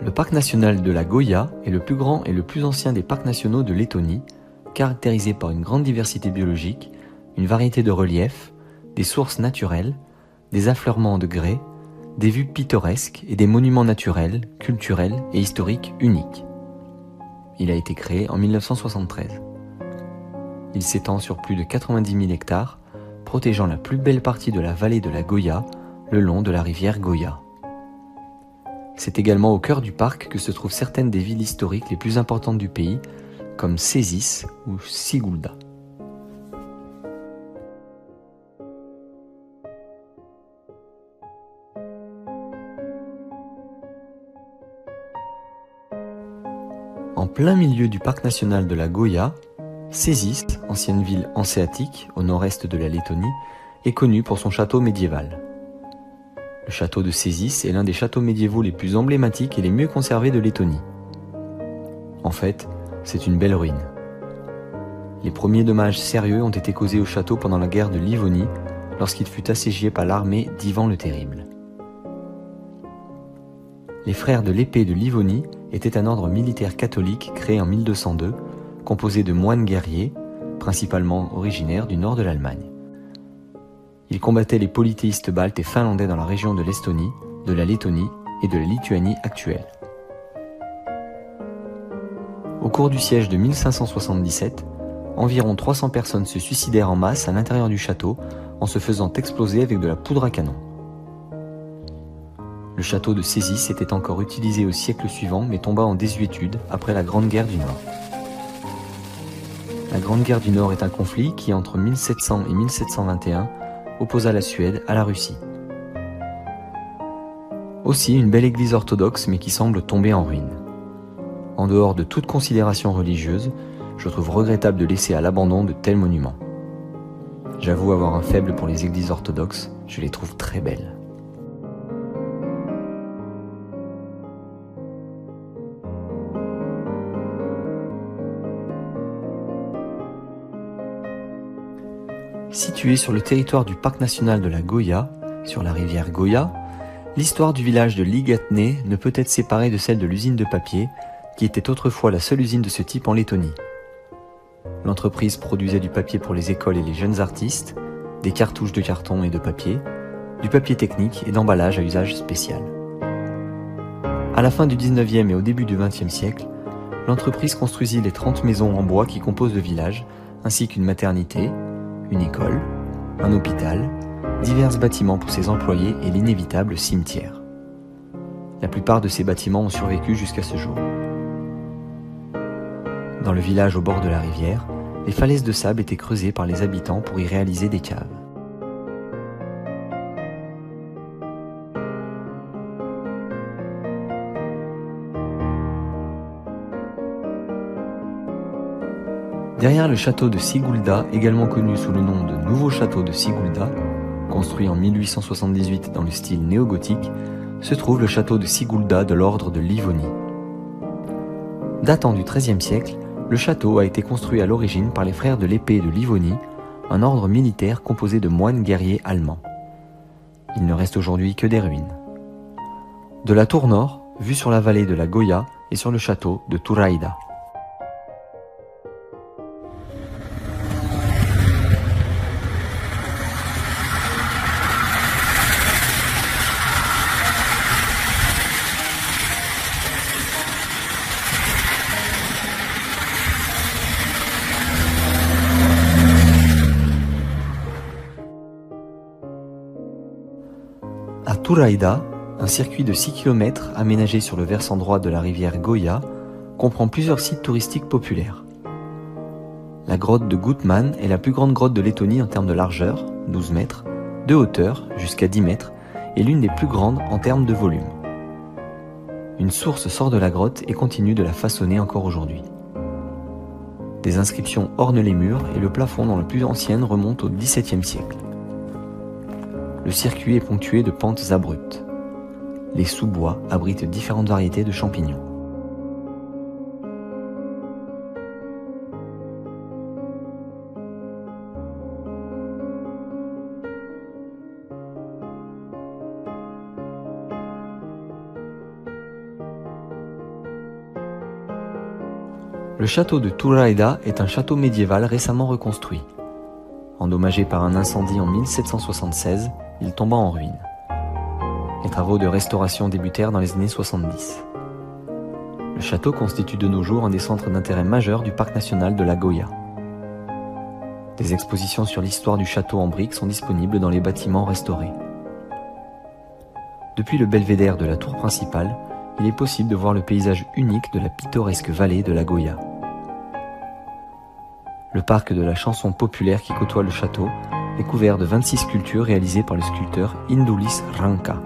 Le parc national de la Goya est le plus grand et le plus ancien des parcs nationaux de Lettonie, caractérisé par une grande diversité biologique, une variété de reliefs, des sources naturelles, des affleurements de grès, des vues pittoresques et des monuments naturels, culturels et historiques uniques. Il a été créé en 1973. Il s'étend sur plus de 90 000 hectares, protégeant la plus belle partie de la vallée de la Goya, le long de la rivière Goya. C'est également au cœur du parc que se trouvent certaines des villes historiques les plus importantes du pays, comme Cēsis ou Sigulda. En plein milieu du parc national de la Goya, Cēsis, ancienne ville hanséatique au nord-est de la Lettonie, est connue pour son château médiéval. Le château de Cēsis est l'un des châteaux médiévaux les plus emblématiques et les mieux conservés de Lettonie. En fait, c'est une belle ruine. Les premiers dommages sérieux ont été causés au château pendant la guerre de Livonie, lorsqu'il fut assiégé par l'armée d'Ivan le Terrible. Les frères de l'épée de Livonie étaient un ordre militaire catholique créé en 1202, composé de moines guerriers, principalement originaires du nord de l'Allemagne. Ils combattaient les polythéistes baltes et finlandais dans la région de l'Estonie, de la Lettonie et de la Lituanie actuelle. Au cours du siège de 1577, environ 300 personnes se suicidèrent en masse à l'intérieur du château en se faisant exploser avec de la poudre à canon. Le château de Cēsis était encore utilisé au siècle suivant mais tomba en désuétude après la Grande Guerre du Nord. La Grande Guerre du Nord est un conflit qui, entre 1700 et 1721, opposa la Suède à la Russie. Aussi une belle église orthodoxe mais qui semble tomber en ruine. En dehors de toute considération religieuse, je trouve regrettable de laisser à l'abandon de tels monuments. J'avoue avoir un faible pour les églises orthodoxes, je les trouve très belles. Situé sur le territoire du parc national de la Goya, sur la rivière Goya, l'histoire du village de Ligatne ne peut être séparée de celle de l'usine de papier, qui était autrefois la seule usine de ce type en Lettonie. L'entreprise produisait du papier pour les écoles et les jeunes artistes, des cartouches de carton et de papier, du papier technique et d'emballage à usage spécial. À la fin du 19e et au début du 20e siècle, l'entreprise construisit les 30 maisons en bois qui composent le village, ainsi qu'une maternité, une école, un hôpital, divers bâtiments pour ses employés et l'inévitable cimetière. La plupart de ces bâtiments ont survécu jusqu'à ce jour. Dans le village au bord de la rivière, les falaises de sable étaient creusées par les habitants pour y réaliser des caves. Derrière le château de Sigulda, également connu sous le nom de Nouveau Château de Sigulda, construit en 1878 dans le style néo-gothique, se trouve le château de Sigulda de l'ordre de Livonie. Datant du XIIIe siècle, le château a été construit à l'origine par les frères de l'épée de Livonie, un ordre militaire composé de moines guerriers allemands. Il ne reste aujourd'hui que des ruines. De la tour nord, vue sur la vallée de la Goya et sur le château de Turaida. À Turaida, un circuit de 6 km aménagé sur le versant droit de la rivière Goya comprend plusieurs sites touristiques populaires. La grotte de Gutman est la plus grande grotte de Lettonie en termes de largeur, 12 mètres, de hauteur, jusqu'à 10 mètres, et l'une des plus grandes en termes de volume. Une source sort de la grotte et continue de la façonner encore aujourd'hui. Des inscriptions ornent les murs et le plafond dont la plus ancienne remonte au XVIIe siècle. Le circuit est ponctué de pentes abruptes. Les sous-bois abritent différentes variétés de champignons. Le château de Turraida est un château médiéval récemment reconstruit. Endommagé par un incendie en 1776, il tomba en ruine. Les travaux de restauration débutèrent dans les années 70. Le château constitue de nos jours un des centres d'intérêt majeurs du parc national de la Goya. Des expositions sur l'histoire du château en briques sont disponibles dans les bâtiments restaurés. Depuis le belvédère de la tour principale, il est possible de voir le paysage unique de la pittoresque vallée de la Goya. Le parc de la chanson populaire qui côtoie le château est couvert de 26 sculptures réalisées par le sculpteur Indulis Ranca.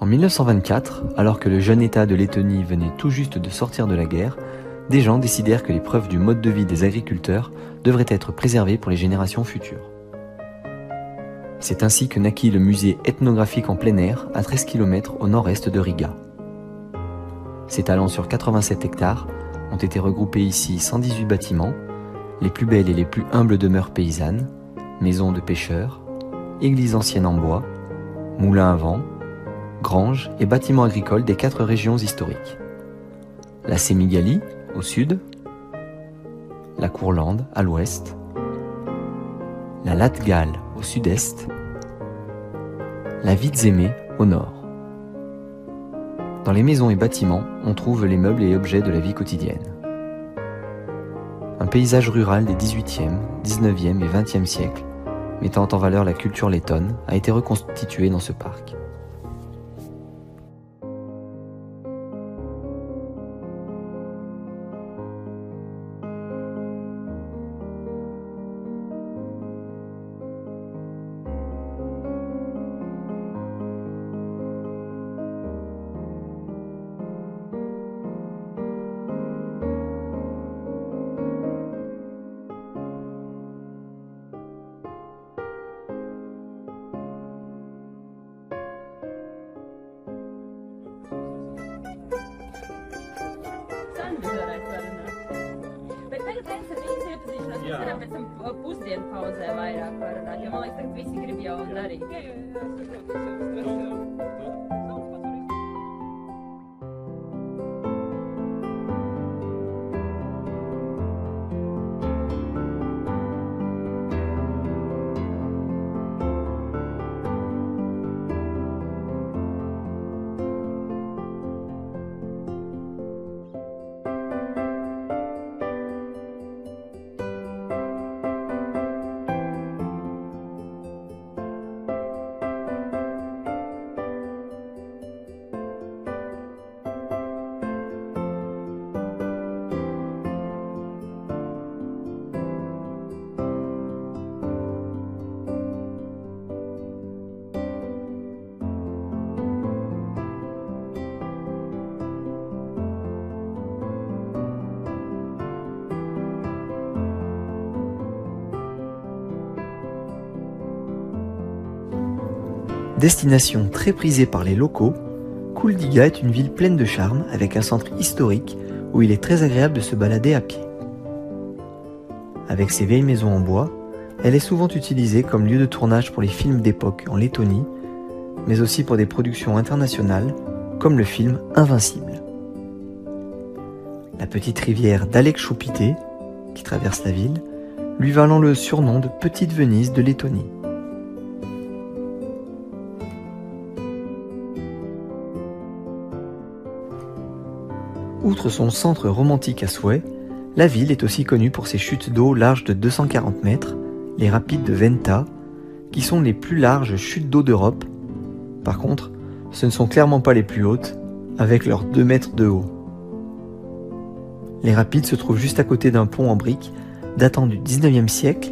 En 1924, alors que le jeune État de Lettonie venait tout juste de sortir de la guerre, des gens décidèrent que les preuves du mode de vie des agriculteurs devraient être préservées pour les générations futures. C'est ainsi que naquit le musée ethnographique en plein air à 13 km au nord-est de Riga. S'étalant sur 87 hectares, ont été regroupés ici 118 bâtiments, les plus belles et les plus humbles demeures paysannes, maisons de pêcheurs, églises anciennes en bois, moulins à vent, granges et bâtiments agricoles des 4 régions historiques. La Sémigalie, au sud, la Courlande, à l'ouest, la Latgale, au sud-est, la Vidzeme, au nord. Dans les maisons et bâtiments, on trouve les meubles et objets de la vie quotidienne. Un paysage rural des 18e, 19e et 20e siècles, mettant en valeur la culture lettonne, a été reconstitué dans ce parc. Bet tagad viens ar viņas iepazīšanos, mēs varam pēc tam pusdienu pauzē vairāk parunāt, jo man liekas, tagad visi grib jau darīt. Destination très prisée par les locaux, Kuldiga est une ville pleine de charme avec un centre historique où il est très agréable de se balader à pied. Avec ses vieilles maisons en bois, elle est souvent utilisée comme lieu de tournage pour les films d'époque en Lettonie, mais aussi pour des productions internationales comme le film Invincible. La petite rivière d'Alekshupite, qui traverse la ville, lui valant le surnom de Petite Venise de Lettonie. Outre son centre romantique à souhait, la ville est aussi connue pour ses chutes d'eau larges de 240 mètres, les rapides de Venta, qui sont les plus larges chutes d'eau d'Europe. Par contre, ce ne sont clairement pas les plus hautes, avec leurs 2 mètres de haut. Les rapides se trouvent juste à côté d'un pont en briques datant du 19e siècle,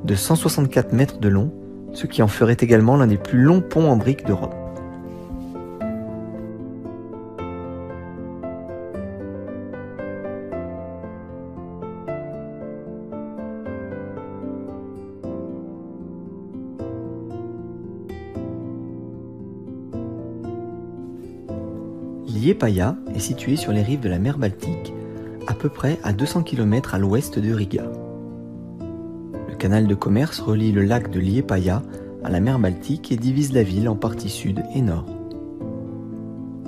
de 164 mètres de long, ce qui en ferait également l'un des plus longs ponts en briques d'Europe. Liepaja est situé sur les rives de la mer Baltique, à peu près à 200 km à l'ouest de Riga. Le canal de commerce relie le lac de Liepāja à la mer Baltique et divise la ville en partie sud et nord.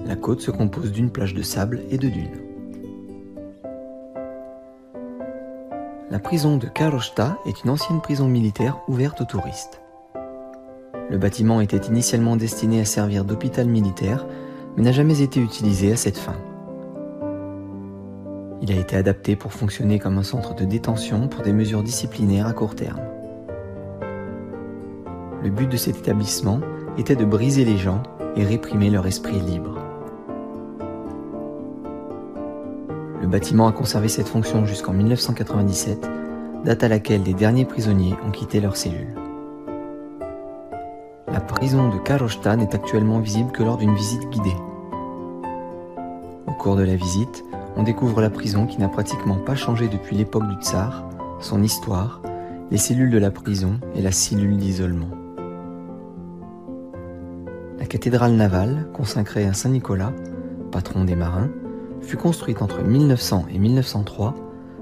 La côte se compose d'une plage de sable et de dunes. La prison de Karosta est une ancienne prison militaire ouverte aux touristes. Le bâtiment était initialement destiné à servir d'hôpital militaire, mais n'a jamais été utilisé à cette fin. Il a été adapté pour fonctionner comme un centre de détention pour des mesures disciplinaires à court terme. Le but de cet établissement était de briser les gens et réprimer leur esprit libre. Le bâtiment a conservé cette fonction jusqu'en 1997, date à laquelle les derniers prisonniers ont quitté leurs cellules. La prison de Karosta n'est actuellement visible que lors d'une visite guidée. Au cours de la visite, on découvre la prison qui n'a pratiquement pas changé depuis l'époque du tsar, son histoire, les cellules de la prison et la cellule d'isolement. La cathédrale navale, consacrée à Saint Nicolas, patron des marins, fut construite entre 1900 et 1903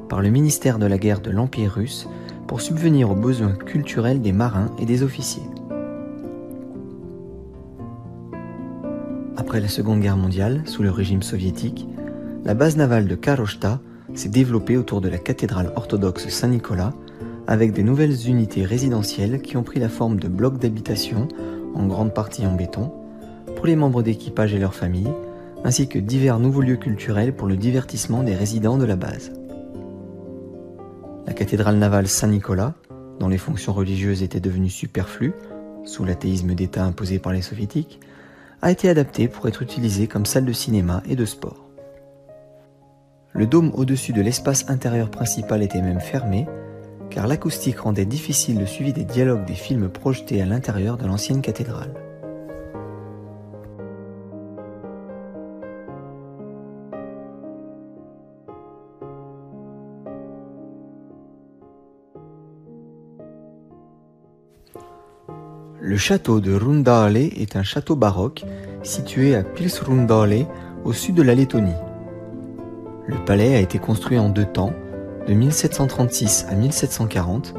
par le ministère de la guerre de l'Empire russe pour subvenir aux besoins culturels des marins et des officiers. Après la Seconde Guerre mondiale, sous le régime soviétique, la base navale de Karosta s'est développée autour de la cathédrale orthodoxe Saint-Nicolas avec des nouvelles unités résidentielles qui ont pris la forme de blocs d'habitation, en grande partie en béton, pour les membres d'équipage et leurs familles, ainsi que divers nouveaux lieux culturels pour le divertissement des résidents de la base. La cathédrale navale Saint-Nicolas, dont les fonctions religieuses étaient devenues superflues, sous l'athéisme d'État imposé par les soviétiques, a été adaptée pour être utilisée comme salle de cinéma et de sport. Le dôme au-dessus de l'espace intérieur principal était même fermé, car l'acoustique rendait difficile le suivi des dialogues des films projetés à l'intérieur de l'ancienne cathédrale. Le château de Rundaale est un château baroque situé à Pils-Rundaale, au sud de la Lettonie. Le palais a été construit en 2 temps, de 1736 à 1740,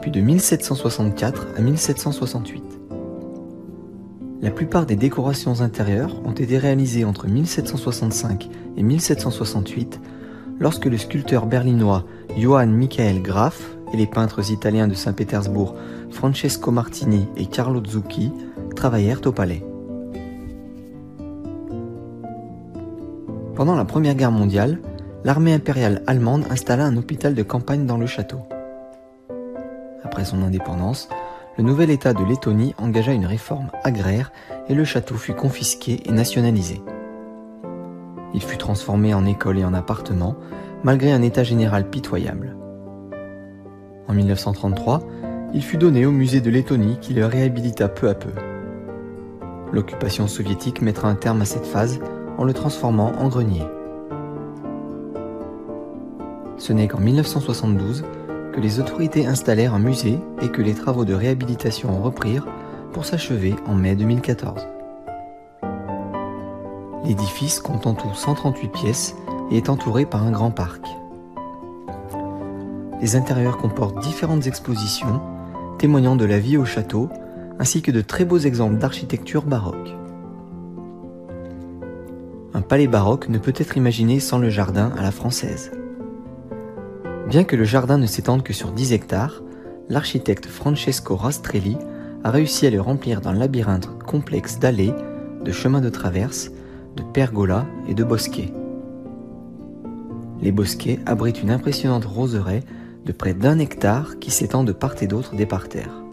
puis de 1764 à 1768. La plupart des décorations intérieures ont été réalisées entre 1765 et 1768, lorsque le sculpteur berlinois Johann Michael Graf et les peintres italiens de Saint-Pétersbourg Francesco Martini et Carlo Zucchi travaillèrent au palais. Pendant la Première Guerre mondiale, l'armée impériale allemande installa un hôpital de campagne dans le château. Après son indépendance, le nouvel État de Lettonie engagea une réforme agraire et le château fut confisqué et nationalisé. Il fut transformé en école et en appartement, malgré un état général pitoyable. En 1933, il fut donné au musée de Lettonie qui le réhabilita peu à peu. L'occupation soviétique mettra un terme à cette phase en le transformant en grenier. Ce n'est qu'en 1972 que les autorités installèrent un musée et que les travaux de réhabilitation reprirent pour s'achever en mai 2014. L'édifice compte en tout 138 pièces et est entouré par un grand parc. Les intérieurs comportent différentes expositions témoignant de la vie au château ainsi que de très beaux exemples d'architecture baroque. Un palais baroque ne peut être imaginé sans le jardin à la française. Bien que le jardin ne s'étende que sur 10 hectares, l'architecte Francesco Rastrelli a réussi à le remplir d'un labyrinthe complexe d'allées, de chemins de traverse, de pergolas et de bosquets. Les bosquets abritent une impressionnante roseraie de près d'1 hectare qui s'étend de part et d'autre des parterres.